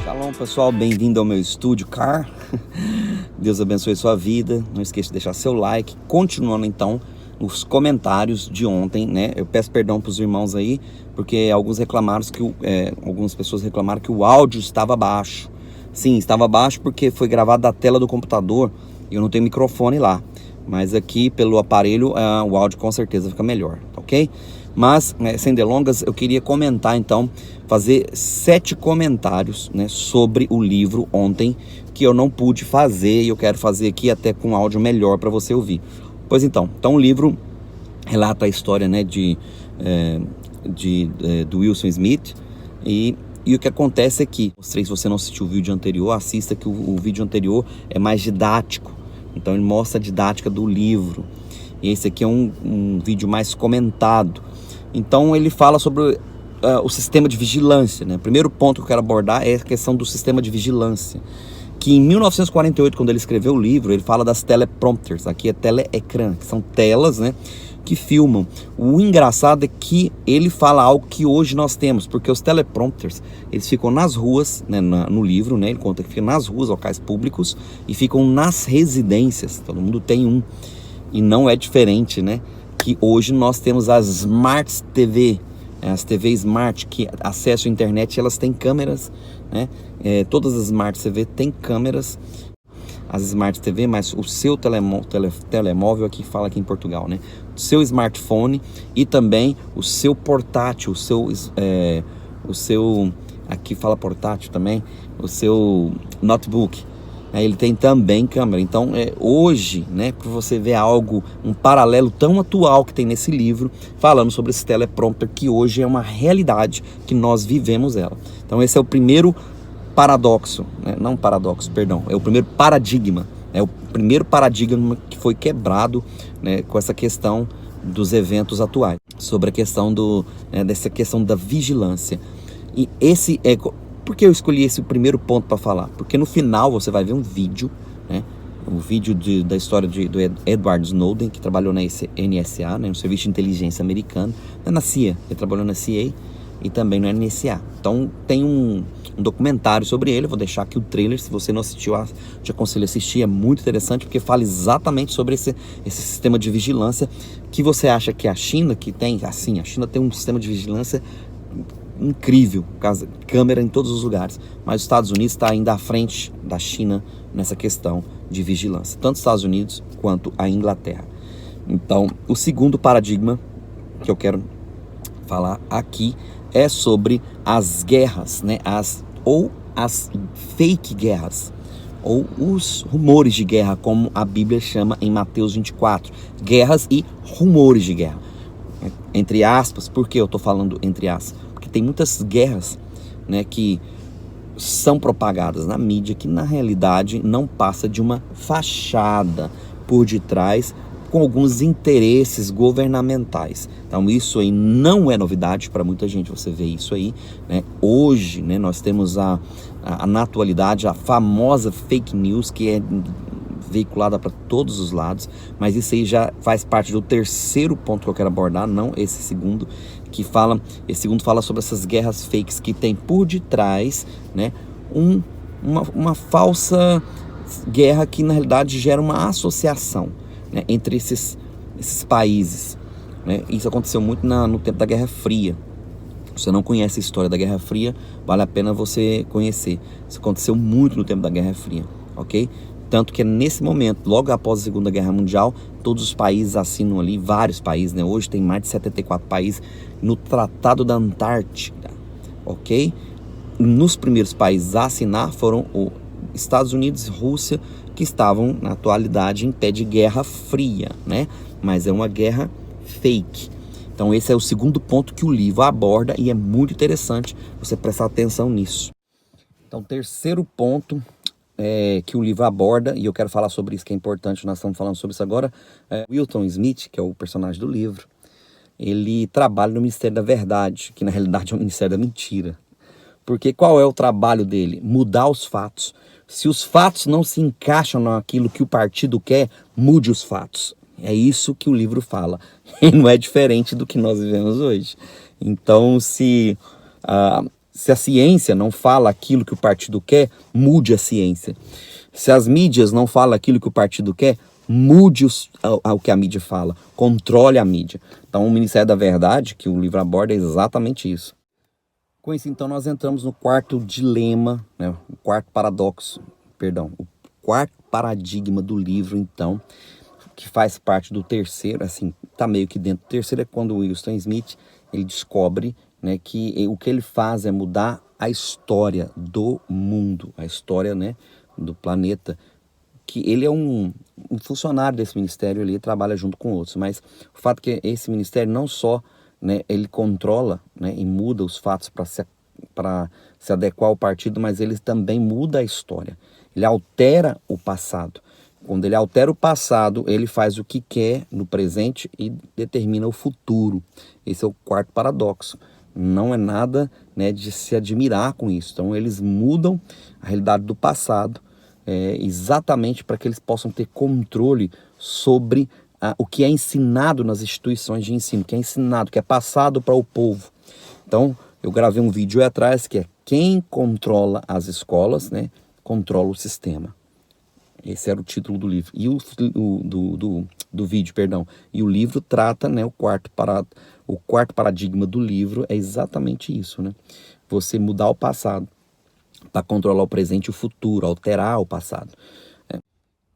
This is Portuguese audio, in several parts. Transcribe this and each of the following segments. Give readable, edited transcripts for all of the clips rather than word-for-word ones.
Shalom, pessoal, bem-vindo ao meu estúdio Car. Deus abençoe sua vida. Não esqueça de deixar seu like. Continuando então os comentários de ontem, né? Eu peço perdão para os irmãos aí, porque algumas pessoas reclamaram que o áudio estava baixo. Sim, estava baixo porque foi gravado da tela do computador e eu não tenho microfone lá. Mas aqui pelo aparelho o áudio com certeza fica melhor, ok? Mas, sem delongas, eu queria comentar então, fazer 7 comentários, né, sobre o livro ontem, que eu não pude fazer e eu quero fazer aqui até com áudio melhor para você ouvir. Pois então, o livro relata a história, né, do Wilson Smith e o que acontece aqui. Mostrei, se você não assistiu o vídeo anterior, assista que o vídeo anterior é mais didático, então ele mostra a didática do livro. E esse aqui é um vídeo mais comentado. Então ele fala sobre o sistema de vigilância, né? O primeiro ponto que eu quero abordar é a questão do sistema de vigilância, que em 1948, quando ele escreveu o livro, ele fala das teleprompters. Aqui é teleecrã, que são telas, né, que filmam. O engraçado é que ele fala algo que hoje nós temos, porque os teleprompters, eles ficam nas ruas, né, no livro, né, ele conta que ficam nas ruas, locais públicos, e ficam nas residências. Todo mundo tem um. E não é diferente, né? Que hoje nós temos as Smart TV, as TV Smart, que acessam a internet, elas têm câmeras, né? Todas as Smart TV têm câmeras, as Smart TV, mas o seu telemóvel, aqui fala aqui em Portugal, né? O seu smartphone e também o seu portátil, o seu, aqui fala portátil também, o seu notebook. Ele tem também câmera. Então hoje, né, para você ver um paralelo tão atual que tem nesse livro, falando sobre esse teleprompter, que hoje é uma realidade, que nós vivemos ela. Então esse é o primeiro paradoxo, né? Não paradoxo, perdão, é o primeiro paradigma, é o primeiro paradigma que foi quebrado, né, com essa questão dos eventos atuais, sobre a questão dessa questão da vigilância. E esse é... Por que eu escolhi esse primeiro ponto para falar? Porque no final você vai ver um vídeo, né? Um vídeo da história do Edward Snowden, que trabalhou na NSA, né? No Serviço de Inteligência Americano, na CIA. Ele trabalhou na CIA e também no NSA. Então tem um documentário sobre ele. Eu vou deixar aqui o trailer. Se você não assistiu, te aconselho a assistir. É muito interessante porque fala exatamente sobre esse sistema de vigilância que você acha que a China que tem. Assim, a China tem um sistema de vigilância incrível, câmera em todos os lugares, mas os Estados Unidos está ainda à frente da China nessa questão de vigilância, tanto os Estados Unidos quanto a Inglaterra. Então, o segundo paradigma que eu quero falar aqui é sobre as guerras, né? As fake guerras, ou os rumores de guerra, como a Bíblia chama em Mateus 24, guerras e rumores de guerra, entre aspas. Por que eu estou falando entre aspas? Porque tem muitas guerras, né, que são propagadas na mídia, que na realidade não passa de uma fachada por detrás, com alguns interesses governamentais. Então isso aí não é novidade para muita gente, você vê isso aí, né? Hoje, né, nós temos na atualidade a famosa fake news, que é veiculada para todos os lados, mas isso aí já faz parte do terceiro ponto que eu quero abordar, não esse segundo, esse segundo fala sobre essas guerras fakes que tem por detrás, né, uma falsa guerra que na realidade gera uma associação, né, entre esses países, né? Isso aconteceu muito no tempo da Guerra Fria. Se você não conhece a história da Guerra Fria, vale a pena você conhecer. Isso aconteceu muito no tempo da Guerra Fria, ok? Tanto que nesse momento, logo após a Segunda Guerra Mundial, todos os países assinam ali, vários países, né? Hoje tem mais de 74 países no Tratado da Antártida, ok? Nos primeiros países a assinar foram os Estados Unidos e Rússia, que estavam na atualidade em pé de Guerra Fria, né? Mas é uma guerra fake. Então esse é o segundo ponto que o livro aborda e é muito interessante você prestar atenção nisso. Então, terceiro ponto que o livro aborda, e eu quero falar sobre isso, que é importante, nós estamos falando sobre isso agora. Wilson Smith, que é o personagem do livro, ele trabalha no Ministério da Verdade, que na realidade é o Ministério da Mentira. Porque qual é o trabalho dele? Mudar os fatos. Se os fatos não se encaixam naquilo que o partido quer, mude os fatos. É isso que o livro fala. E não é diferente do que nós vivemos hoje. Então, se Se a ciência não fala aquilo que o partido quer, mude a ciência. Se as mídias não falam aquilo que o partido quer, mude o que a mídia fala. Controle a mídia. Então, o Ministério da Verdade, que o livro aborda, é exatamente isso. Com isso, então, nós entramos no quarto dilema, né, o quarto paradoxo, perdão, o quarto paradigma do livro, então, que faz parte do terceiro, assim, tá meio que dentro do terceiro, é quando o Wilson Smith, ele descobre, né, que o que ele faz é mudar a história do mundo, a história, né, do planeta, que ele é um funcionário desse ministério, ele trabalha junto com outros, mas o fato é que esse ministério não só, né, ele controla, né, e muda os fatos para se adequar ao partido, mas ele também muda a história, ele altera o passado. Quando ele altera o passado, ele faz o que quer no presente e determina o futuro. Esse é o quarto paradoxo. Não é nada, né, de se admirar com isso. Então, eles mudam a realidade do passado, exatamente para que eles possam ter controle sobre o que é ensinado nas instituições de ensino, que é ensinado, que é passado para o povo. Então, eu gravei um vídeo aí atrás que é quem controla as escolas, né, controla o sistema. Esse era o título do livro. E do vídeo, perdão. E o livro trata, né, o quarto paradigma do livro é exatamente isso, né? Você mudar o passado para controlar o presente e o futuro, alterar o passado.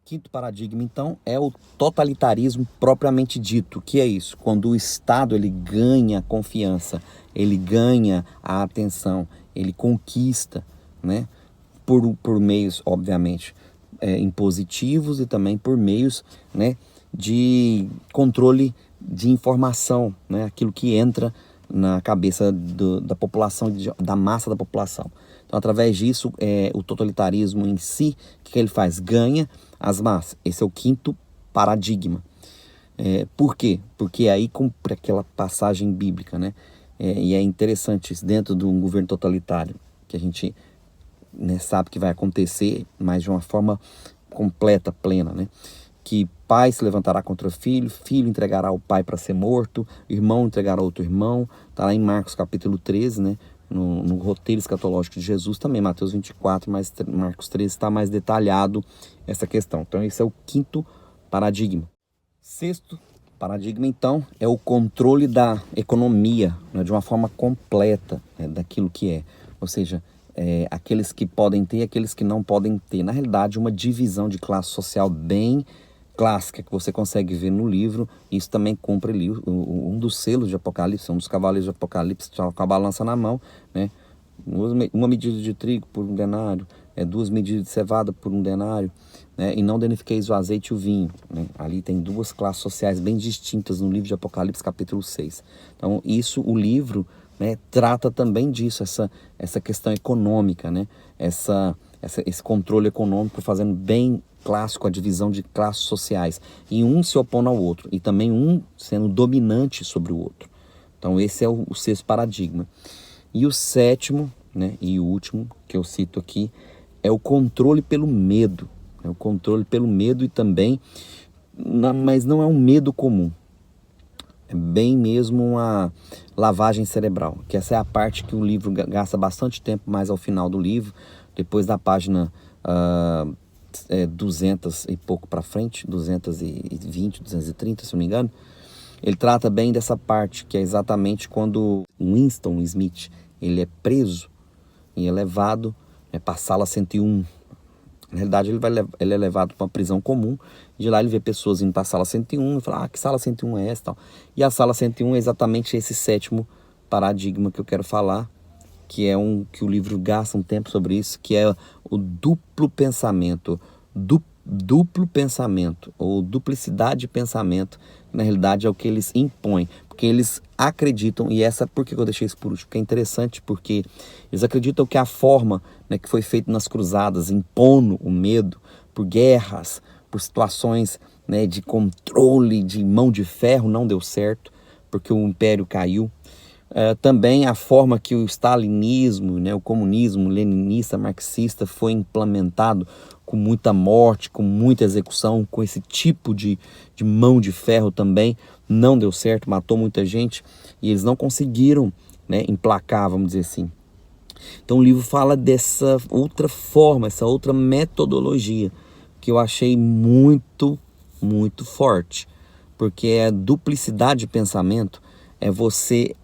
Quinto paradigma, então, é o totalitarismo propriamente dito. O que é isso? Quando o Estado ele ganha a confiança, ele ganha a atenção, ele conquista, né? Por meios, obviamente, impositivos e também por meios, né, de controle de informação, né, aquilo que entra na cabeça da população, da massa da população. Então, através disso, o totalitarismo em si, o que ele faz? Ganha as massas. Esse é o quinto paradigma. Por quê? Porque aí cumpre aquela passagem bíblica, né? E é interessante isso, dentro de um governo totalitário, que a gente, né, sabe que vai acontecer, mas de uma forma completa, plena, né? Que pai se levantará contra filho, filho entregará o pai para ser morto, irmão entregará outro irmão. Está lá em Marcos capítulo 13, né? No roteiro escatológico de Jesus, também Mateus 24, mas Marcos 13 está mais detalhado essa questão. Então esse é o quinto paradigma. Sexto paradigma, então, é o controle da economia, né, de uma forma completa, né, daquilo que é. Ou seja, aqueles que podem ter e aqueles que não podem ter. Na realidade, uma divisão de classe social bem clássica que você consegue ver no livro. Isso também cumpre ali um dos selos de Apocalipse, um dos cavaleiros de Apocalipse, com a balança na mão, né? Uma medida de trigo por um denário, 2 medidas de cevada por um denário, né? E não danifiqueis o azeite e o vinho, né? Ali tem duas classes sociais bem distintas no livro de Apocalipse capítulo 6. Então isso, o livro, né, trata também disso, essa questão econômica, né? Esse controle econômico, fazendo bem clássico a divisão de classes sociais, e um se opondo ao outro, e também um sendo dominante sobre o outro. Então esse é o sexto paradigma. E o sétimo, né, e o último que eu cito aqui, é o controle pelo medo. É o controle pelo medo e também, mas não é um medo comum. É bem mesmo uma lavagem cerebral, que essa é a parte que o livro gasta bastante tempo, mais ao final do livro, depois da página 200 e pouco para frente, 220, 230, se não me engano, ele trata bem dessa parte, que é exatamente quando Winston Smith ele é preso e é levado para a sala 101. Na realidade, ele é levado para uma prisão comum. De lá ele vê pessoas indo para a sala 101 e fala, que sala 101 é essa? Tal. E a sala 101 é exatamente esse sétimo paradigma que eu quero falar, que é que o livro gasta um tempo sobre isso, que é o duplo pensamento. Duplo pensamento, ou duplicidade de pensamento, na realidade é o que eles impõem, porque eles acreditam, e por que eu deixei isso por último? Porque é interessante, porque eles acreditam que a forma, né, que foi feita nas cruzadas, impondo o medo por guerras, por situações, né, de controle, de mão de ferro, não deu certo, porque o império caiu. Também a forma que o stalinismo, né, o comunismo leninista, marxista foi implementado com muita morte, com muita execução, com esse tipo de mão de ferro também, não deu certo, matou muita gente, e eles não conseguiram, né, emplacar, vamos dizer assim. Então o livro fala dessa outra forma, essa outra metodologia, que eu achei muito, muito forte. Porque é duplicidade de pensamento, é você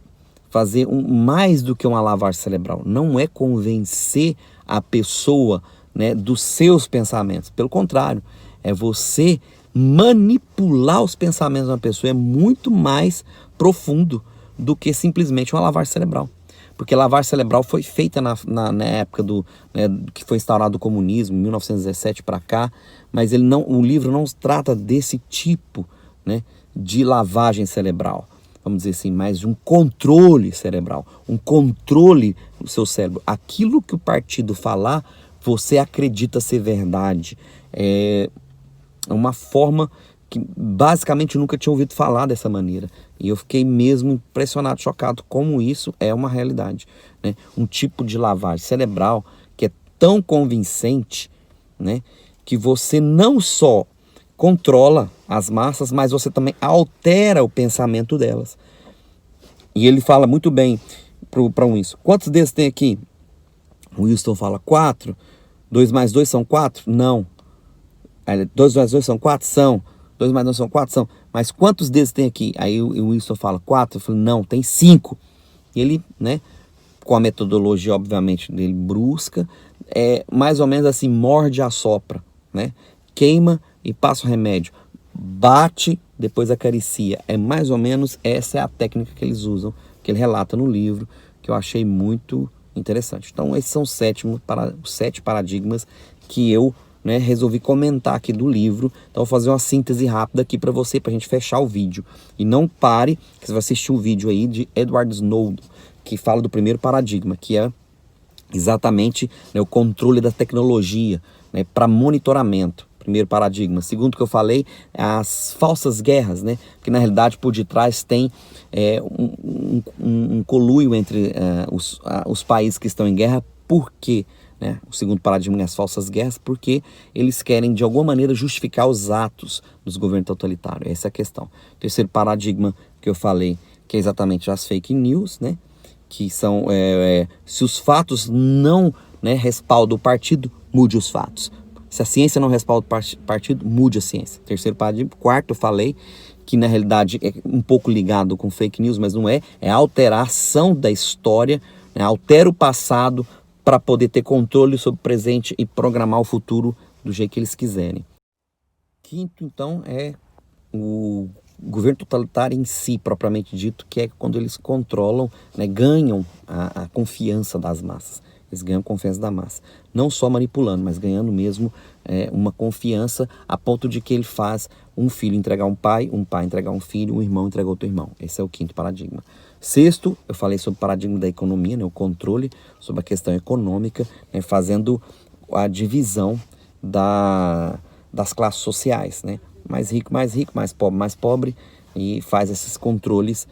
fazer mais do que uma lavagem cerebral. Não é convencer a pessoa, né, dos seus pensamentos. Pelo contrário, é você manipular os pensamentos de uma pessoa. É muito mais profundo do que simplesmente uma lavagem cerebral. Porque lavagem cerebral foi feita na época que foi instaurado o comunismo, 1917 para cá, mas o livro não trata desse tipo, né, de lavagem cerebral, vamos dizer assim, mais de um controle cerebral, um controle do seu cérebro. Aquilo que o partido falar, você acredita ser verdade. É uma forma que basicamente eu nunca tinha ouvido falar dessa maneira. E eu fiquei mesmo impressionado, chocado como isso é uma realidade, né? Um tipo de lavagem cerebral que é tão convincente, né, que você não só controla as massas, mas você também altera o pensamento delas. E ele fala muito bem para isso. Quantos desses tem aqui? O Winston fala 4. 2 mais 2 são 4? Não. 2 mais 2 são 4? São. 2 mais 2 são 4? São. Mas quantos desses tem aqui? Aí o Winston fala 4. Eu falo, não, tem 5. E ele, né, com a metodologia, obviamente, dele brusca, mais ou menos assim, morde e assopra, né? Queima e passa o remédio. Bate, depois acaricia. É mais ou menos essa é a técnica que eles usam, que ele relata no livro, que eu achei muito interessante. Então, esses são os 7 paradigmas que eu, né, resolvi comentar aqui do livro. Então, vou fazer uma síntese rápida aqui para você, para a gente fechar o vídeo. E não pare, que você vai assistir um vídeo aí de Edward Snowden, que fala do primeiro paradigma, que é exatamente, né, o controle da tecnologia, né, para monitoramento. Primeiro paradigma. Segundo que eu falei, as falsas guerras, né? Porque na realidade por detrás tem um conluio entre os países que estão em guerra. Por quê? Né? O segundo paradigma é as falsas guerras, porque eles querem de alguma maneira justificar os atos dos governos totalitários. Essa é a questão. Terceiro paradigma que eu falei, que é exatamente as fake news, né? Que são, se os fatos não, né, respaldam o partido, mude os fatos. Se a ciência não respalda o partido, mude a ciência. Terceiro paradigma. Quarto, eu falei que na realidade é um pouco ligado com fake news, mas não é. É a alteração da história, né? Altera o passado para poder ter controle sobre o presente e programar o futuro do jeito que eles quiserem. Quinto, então, é o governo totalitário em si, propriamente dito, que é quando eles controlam, né, ganham a confiança das massas. Eles ganham confiança da massa. Não só manipulando, mas ganhando mesmo uma confiança a ponto de que ele faz um filho entregar um pai entregar um filho, um irmão entregar outro irmão. Esse é o quinto paradigma. Sexto, eu falei sobre o paradigma da economia, né, o controle sobre a questão econômica, né, fazendo a divisão das classes sociais, né? Mais rico, mais pobre, e faz esses controles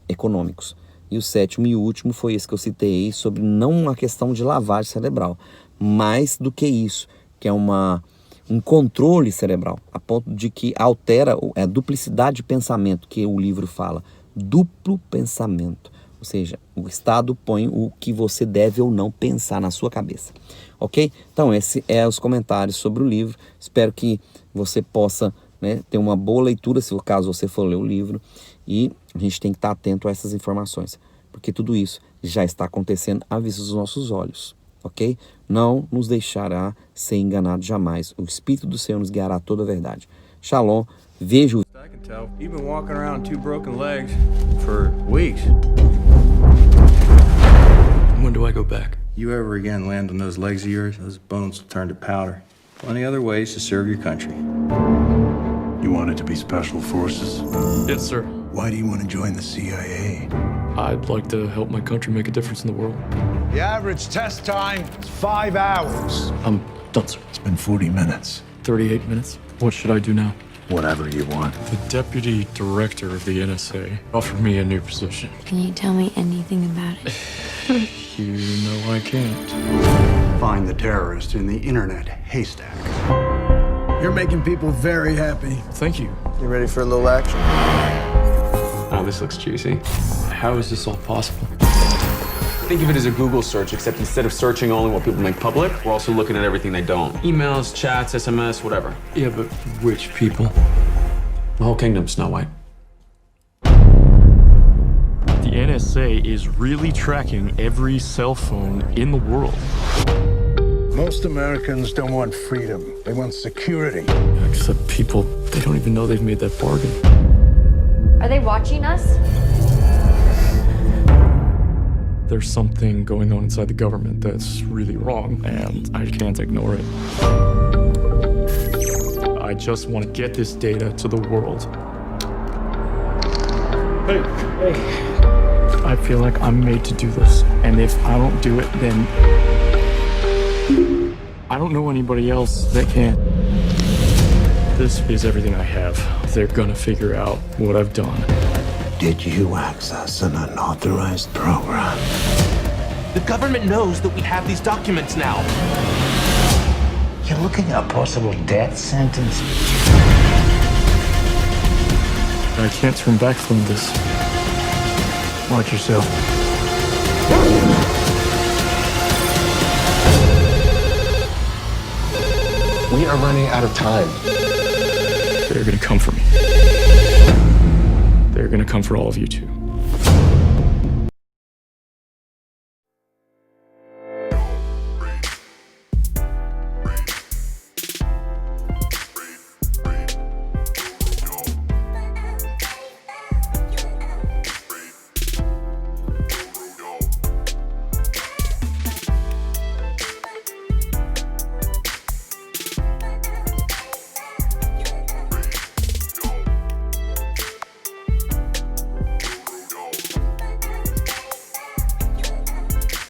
econômicos. E o sétimo e último foi esse que eu citei, sobre não uma questão de lavagem cerebral, mais do que isso, que é um controle cerebral, a ponto de que altera a duplicidade de pensamento que o livro fala, duplo pensamento, ou seja, o Estado põe o que você deve ou não pensar na sua cabeça, ok? Então, esse é os comentários sobre o livro, espero que você possa, né, ter uma boa leitura, se o caso você for ler o livro, e a gente tem que estar atento a essas informações, porque tudo isso já está acontecendo à vista dos nossos olhos, ok? Não nos deixará ser enganado jamais. O Espírito do Senhor nos guiará a toda a verdade. Shalom, vejo. I can tell. You've been walking around 2 broken legs for weeks. When do I go back? You ever again land on those legs of yours, those bones will turn to powder. Plenty other ways to serve your country. You wanted to be special forces? Yes, sir. Why do you want to join the CIA? I'd like to help my country make a difference in the world. The average test time is 5 hours. I'm done, sir. It's been 40 minutes. 38 minutes. What should I do now? Whatever you want. The deputy director of the NSA offered me a new position. Can you tell me anything about it? You know I can't. Find the terrorist in the internet haystack. You're making people very happy. Thank you. You ready for a little action? Oh, this looks juicy. How is this all possible? Think of it as a Google search, except instead of searching only what people make public, we're also looking at everything they don't. Emails, chats, SMS, whatever. Yeah, but which people? The whole kingdom's Snow White. The NSA is really tracking every cell phone in the world. Most Americans don't want freedom. They want security. Except people, they don't even know they've made that bargain. Are they watching us? There's something going on inside the government that's really wrong, and I can't ignore it. I just want to get this data to the world. Hey. I feel like I'm made to do this, and if I don't do it, then I don't know anybody else that can. This is everything I have. They're gonna figure out what I've done. Did you access an unauthorized program? The government knows that we have these documents now. You're looking at a possible death sentence. I can't turn back from this. Watch yourself. We are running out of time. They're gonna come for me. They're gonna come for all of you too.